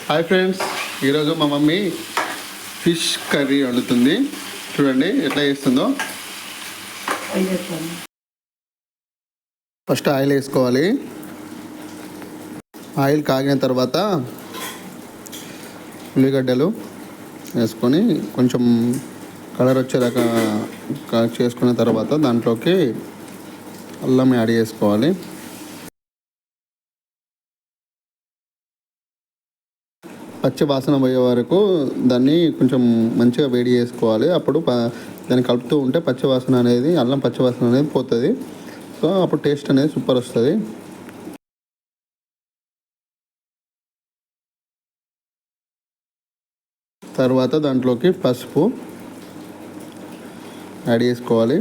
Hi friends, ఈరోజు మా mummy fish curry వండుతుంది. చూడండి ఎట్లా చేస్తుందో. ఫస్ట్ ఆయిల్ వేసుకోవాలి. ఆయిల్ కాగిన తర్వాత ఉల్లిగడ్డలు వేసుకొని కొంచెం కలర్ వచ్చేదాకా చేసుకున్న తర్వాత దాంట్లోకి అల్లం యాడ్ చేసుకోవాలి. పచ్చి వాసన పోయే వరకు దాన్ని కొంచెం మంచిగా వేడి చేసుకోవాలి. అప్పుడు దాన్ని కలుపుతూ ఉంటే పచ్చి వాసన అనేది, అల్లం పచ్చి వాసన అనేది పోతుంది. సో అప్పుడు టేస్ట్ అనేది సూపర్ వస్తుంది. తర్వాత దాంట్లోకి పసుపు యాడ్ చేసుకోవాలి.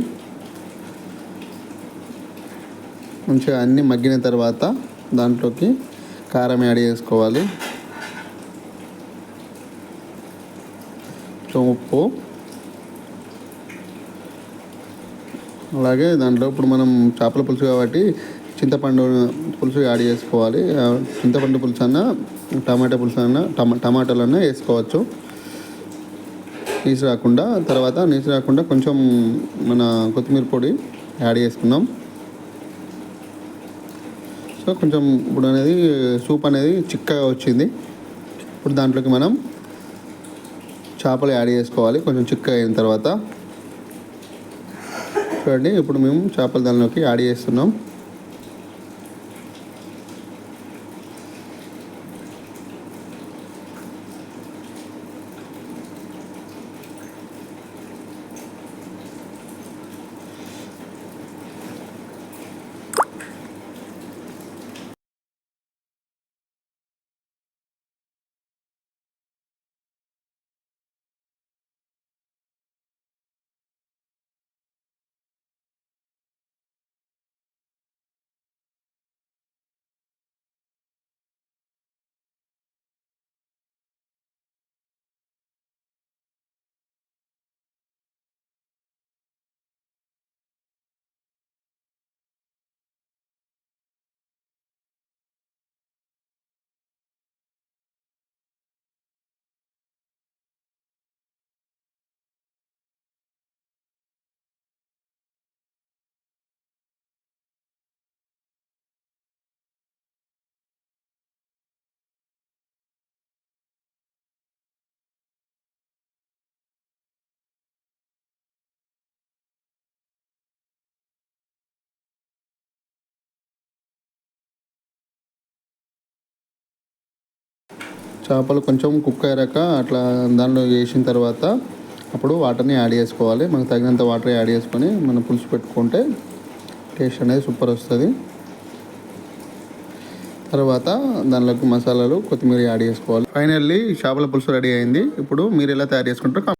మంచిగా అన్నీ మగ్గిన తర్వాత దాంట్లోకి కారం యాడ్ చేసుకోవాలి. ఉప్పు, అలాగే దాంట్లో ఇప్పుడు మనం చేపల పులుసు కాబట్టి చింతపండు పులుసు యాడ్ చేసుకోవాలి. చింతపండు పులుసు అన్నా, టమాటా పులుసు అన్నా, టమాటాలన్నా వేసుకోవచ్చు. నీసు రాకుండా కొంచెం మన కొత్తిమీర పొడి యాడ్ చేసుకున్నాం. సో కొంచెం ఇప్పుడు అనేది సూప్ అనేది చిక్కగా వచ్చింది. ఇప్పుడు దాంట్లోకి మనం చేపలు యాడ్ చేసుకోవాలి. కొంచెం చిక్కగా అయిన తర్వాత చూడండి, ఇప్పుడు మేము చేపలు దానిలోకి యాడ్ చేస్తున్నాం. చేపలు కొంచెం కుక్ అయ్యాక అట్లా దానిలో వేసిన తర్వాత అప్పుడు వాటర్ని యాడ్ చేసుకోవాలి. మనకు తగినంత వాటర్ యాడ్ చేసుకొని మనం పులుసు పెట్టుకుంటే టేస్ట్ అనేది సూపర్ వస్తుంది. తర్వాత దానిలోకి మసాలాలు, కొత్తిమీర యాడ్ చేసుకోవాలి. ఫైనల్లీ చేపల పులుసు రెడీ అయింది. ఇప్పుడు మీరు ఎలా తయారు చేసుకుంటారో